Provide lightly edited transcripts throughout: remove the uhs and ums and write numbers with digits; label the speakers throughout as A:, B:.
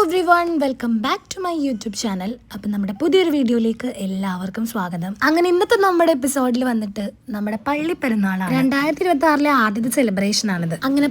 A: Everyone, welcome back to my YouTube channel. അപ്പം നമ്മുടെ പുതിയൊരു വീഡിയോയിലേക്ക് എല്ലാവർക്കും സ്വാഗതം. അങ്ങനെ ഇന്നത്തെ നമ്മുടെ എപ്പിസോഡിൽ വന്നിട്ട് നമ്മുടെ പള്ളി പെരുന്നാളാണ്. 2026 ആദ്യത്തെ സെലിബ്രേഷൻ ആണിത്. അങ്ങനെ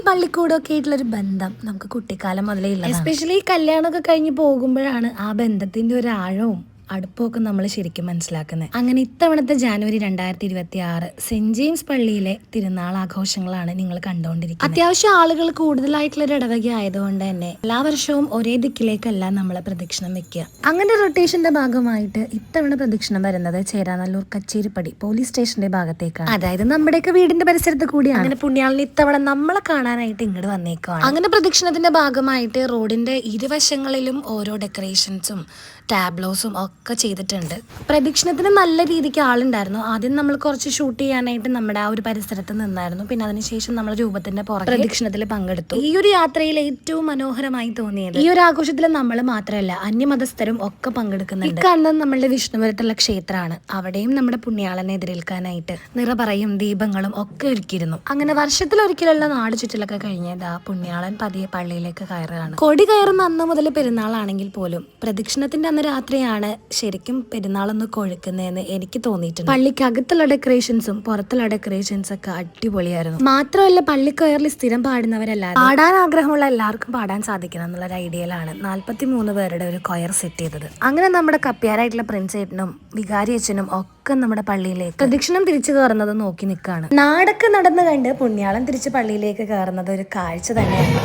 A: പള്ളിക്കൂടൊക്കെ ആയിട്ടുള്ളൊരു ബന്ധം നമുക്ക് കുട്ടിക്കാലം മുതലേ ഇല്ല. എസ്പെഷ്യലി കല്യാണമൊക്കെ കഴിഞ്ഞ് പോകുമ്പോഴാണ് ആ ബന്ധത്തിന്റെ ഒരു ആഴവും അടുപ്പമൊക്കെ നമ്മൾ ശരിക്കും മനസ്സിലാക്കുന്നത്. അങ്ങനെ ഇത്തവണത്തെ ജാനുവരി 2026 സെന്റ് ജെയിംസ് പള്ളിയിലെ തിരുനാൾ ആഘോഷങ്ങളാണ് നിങ്ങൾ കണ്ടുകൊണ്ടിരിക്കുന്നത്. അത്യാവശ്യം ആളുകൾ കൂടുതലായിട്ടുള്ളൊരു ഇടവക ആയതുകൊണ്ട് തന്നെ എല്ലാ വർഷവും ഒരേ ദിക്കിലേക്കല്ല നമ്മൾ പ്രദക്ഷിണം വെക്കുക. അങ്ങനെ റൊട്ടേഷന്റെ ഭാഗമായിട്ട് ഇത്തവണ പ്രദക്ഷിണം വരുന്നത് ചേരാനല്ലൂർ കച്ചേരിപ്പടി പോലീസ് സ്റ്റേഷന്റെ ഭാഗത്തേക്കാണ്. അതായത് നമ്മുടെയൊക്കെ വീടിന്റെ പരിസരത്ത് കൂടിയാണ്. അങ്ങനെ പുണ്യാളിന് ഇത്തവണ നമ്മളെ കാണാനായിട്ട് ഇങ്ങോട്ട് വന്നേക്കാണ്. അങ്ങനെ പ്രദക്ഷിണത്തിന്റെ ഭാഗമായിട്ട് റോഡിന്റെ ഇരുവശങ്ങളിലും ഓരോ ഡെക്കറേഷൻസും ടാബ്ലോസും ഒക്കെ ചെയ്തിട്ടുണ്ട്. പ്രദക്ഷിണത്തിന് നല്ല രീതിക്ക് ആളുണ്ടായിരുന്നു. ആദ്യം നമ്മൾ കുറച്ച് ഷൂട്ട് ചെയ്യാനായിട്ട് നമ്മുടെ ആ ഒരു പരിസരത്ത് നിന്നായിരുന്നു. പിന്നെ അതിനുശേഷം നമ്മൾ രൂപത്തിന്റെ പുറകെ പ്രദക്ഷിണത്തിൽ പങ്കെടുത്തു. ഈ ഒരു യാത്രയിൽ ഏറ്റവും മനോഹരമായി തോന്നിയത് ഈ ഒരു ആഘോഷത്തിൽ നമ്മൾ മാത്രമല്ല അന്യമതസ്ഥരും ഒക്കെ പങ്കെടുക്കുന്നുണ്ട്. കാണുന്നത് നമ്മളുടെ വിഷ്ണുപുരത്തുള്ള ക്ഷേത്രമാണ്. അവിടെയും നമ്മുടെ പുണ്യാളനെ എതിരേൽക്കാനായിട്ട് നിറപറയും ദീപങ്ങളും ഒക്കെ ഒരുക്കിയിരുന്നു. അങ്ങനെ വർഷത്തിലൊരിക്കലുള്ള നാട് ചുറ്റലൊക്കെ കഴിഞ്ഞത് ആ പുണ്യാളൻ പതിയെ പള്ളിയിലേക്ക് കയറുകയാണ്. കൊടി കയറുന്ന അന്ന് മുതൽ പെരുന്നാളാണെങ്കിൽ പോലും പ്രദക്ഷിണത്തിന്റെ രാത്രിയാണ് ശരിക്കും പെരുന്നാളൊന്ന് കൊഴുക്കുന്നതെന്ന് എനിക്ക് തോന്നിയിട്ടുണ്ട്. പള്ളിക്കകത്തുള്ള ഡെക്കറേഷൻസും പുറത്തുള്ള ഡെക്കറേഷൻസ് ഒക്കെ അടിപൊളിയായിരുന്നു. മാത്രമല്ല പള്ളി കയറിൽ സ്ഥിരം പാടുന്നവരല്ലാതെ പാടാൻ ആഗ്രഹമുള്ള എല്ലാവർക്കും പാടാൻ സാധിക്കണം എന്നുള്ള ഐഡിയയിലാണ് 43 പേരുടെ ഒരു കൊയർ സെറ്റ് ചെയ്തത്. അങ്ങനെ നമ്മുടെ കപ്പ്യാരായിട്ടുള്ള പ്രിൻസ് ഏട്ടനും വികാരി അച്ഛനും ഒക്കെ നമ്മുടെ പള്ളിയിലേക്ക് പ്രദക്ഷിണം തിരിച്ചു കയറുന്നത് നോക്കി നിൽക്കുകയാണ്. നാടൊക്കെ നടന്നു കണ്ട് പുണ്യാളം തിരിച്ച് പള്ളിയിലേക്ക് കയറുന്നത് ഒരു കാഴ്ച തന്നെയാണ്.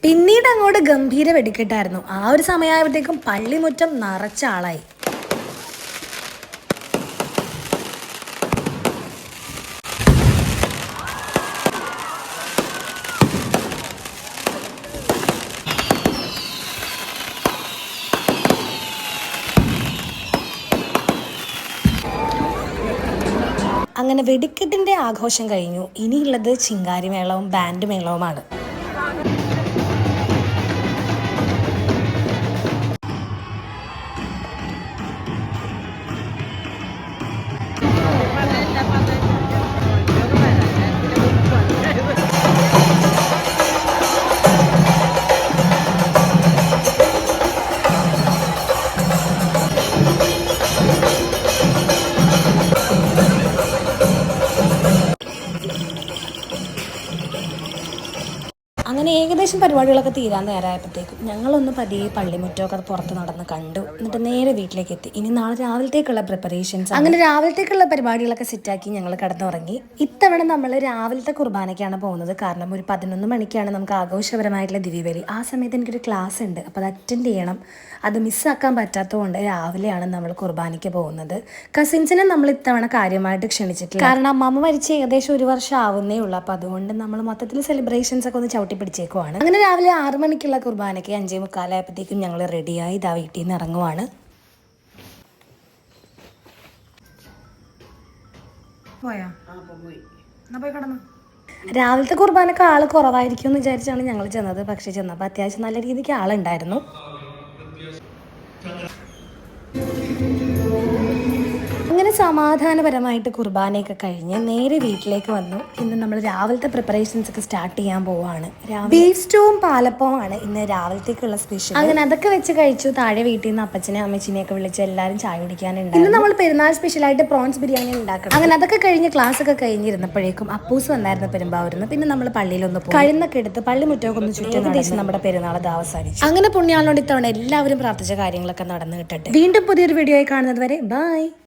A: പിന്നീട് അങ്ങോട്ട് ഗംഭീര വെടിക്കെട്ടായിരുന്നു. ആ ഒരു സമയമായപ്പോഴത്തേക്കും പള്ളിമുറ്റം നിറച്ച ആളായി. അങ്ങനെ വെടിക്കെട്ടിന്റെ ആഘോഷം കഴിഞ്ഞു. ഇനിയുള്ളത് ചിങ്കാരിമേളവും ബാൻഡ് മേളവുമാണ്. അങ്ങനെ ഏകദേശം പരിപാടികളൊക്കെ തീരാൻ നേരമായപ്പോഴത്തേക്കും ഞങ്ങളൊന്ന് പതിയെ പള്ളിമുറ്റമൊക്കെ പുറത്ത് നടന്ന് കണ്ടു. എന്നിട്ട് നേരെ വീട്ടിലേക്ക് എത്തി. ഇനി നാളെ രാവിലത്തേക്കുള്ള പ്രിപ്പറേഷൻസ്. അങ്ങനെ രാവിലത്തേക്കുള്ള പരിപാടികളൊക്കെ സെറ്റാക്കി ഞങ്ങൾ കിടന്നുറങ്ങി. ഇത്തവണ നമ്മൾ രാവിലത്തെ കുർബാനയ്ക്കാണ് പോകുന്നത്. കാരണം ഒരു 11 മണിക്കാണ് നമുക്ക് ആഘോഷപരമായിട്ടുള്ള ദിവ്യബലി. ആ സമയത്ത് എനിക്കൊരു ക്ലാസ് ഉണ്ട്. അപ്പോൾ അത് അറ്റൻഡ് ചെയ്യണം. അത് മിസ്സാക്കാൻ പറ്റാത്തതുകൊണ്ട് രാവിലെയാണ് നമ്മൾ കുർബാനയ്ക്ക് പോകുന്നത്. കസിൻസിനെ നമ്മൾ ഇത്തവണ കാര്യമായിട്ട് ക്ഷണിച്ചിട്ടില്ല. കാരണം അമ്മമ്മ മരിച്ച് ഏകദേശം 1 വർഷം ആവുന്നേ ഉള്ളൂ. അപ്പോൾ അതുകൊണ്ട് നമ്മൾ മൊത്തത്തിൽ സെലിബ്രേഷൻസ് ഒക്കെ ഒന്ന് ചവിട്ടി പിടിച്ചേക്കുവാണ്. അങ്ങനെ രാവിലെ 6 മണിക്കുള്ള കുർബാനയ്ക്ക് 5:45 ആയപ്പോഴത്തേക്കും ഞങ്ങൾ റെഡിയായി ഇതാ വീട്ടിൽ നിന്ന് ഇറങ്ങുവാണ്. രാവിലത്തെ കുർബാനക്ക് ആള് കുറവായിരിക്കും എന്ന് വിചാരിച്ചാണ് ഞങ്ങൾ ചെന്നത്. പക്ഷെ ചെന്നപ്പോൾ അത്യാവശ്യം നല്ല രീതിക്ക് ആളുണ്ടായിരുന്നു. അങ്ങനെ സമാധാനപരമായിട്ട് കുർബാനയൊക്കെ കഴിഞ്ഞ് നേരെ വീട്ടിലേക്ക് വന്നു. ഇന്ന് നമ്മൾ രാവിലത്തെ പ്രിപ്പറേഷൻസ് ഒക്കെ സ്റ്റാർട്ട് ചെയ്യാൻ പോവാണ്. ബീഫ് സ്റ്റൂവും പാലപ്പവുമാണ് ഇന്ന് രാവിലത്തേക്കുള്ള സ്പെഷ്യൽ. അങ്ങനെ അതൊക്കെ വെച്ച് കഴിച്ചു. താഴെ വീട്ടിൽ നിന്ന് അപ്പച്ചനെ അമ്മച്ചിനെയൊക്കെ വിളിച്ച് എല്ലാവരും ചായ കുടിക്കാനുണ്ട്. ഇന്ന് നമ്മൾ പെരുന്നാൾ സ്പെഷ്യലായിട്ട് പ്രോൺസ് ബിരിയാണി ഉണ്ടാക്കണം. അങ്ങനെ അതൊക്കെ കഴിഞ്ഞ് ക്ലാസ് ഒക്കെ കഴിഞ്ഞിരുന്നപ്പോഴേക്കും അപ്പൂസ് വന്നായിരുന്നു പെരുമ്പാവൂരിന്ന്. പിന്നെ നമ്മൾ പള്ളിയിലൊന്ന് പോയി കഴുന്നൊക്കെ എടുത്ത് പള്ളിമുറ്റമൊക്കെ ഒന്ന് ചുറ്റും ഏകദേശം നമ്മുടെ പെരുന്നാൾ അവസാനിച്ചു. അങ്ങനെ പുണ്യാളിനോട് ഇത്തവണ എല്ലാവരും പ്രാർത്ഥിച്ച കാര്യങ്ങളൊക്കെ നടന്നു കിട്ടട്ടെ. വീണ്ടും പുതിയൊരു വീഡിയോ ആയി കാണുന്നത് വരെ ബൈ.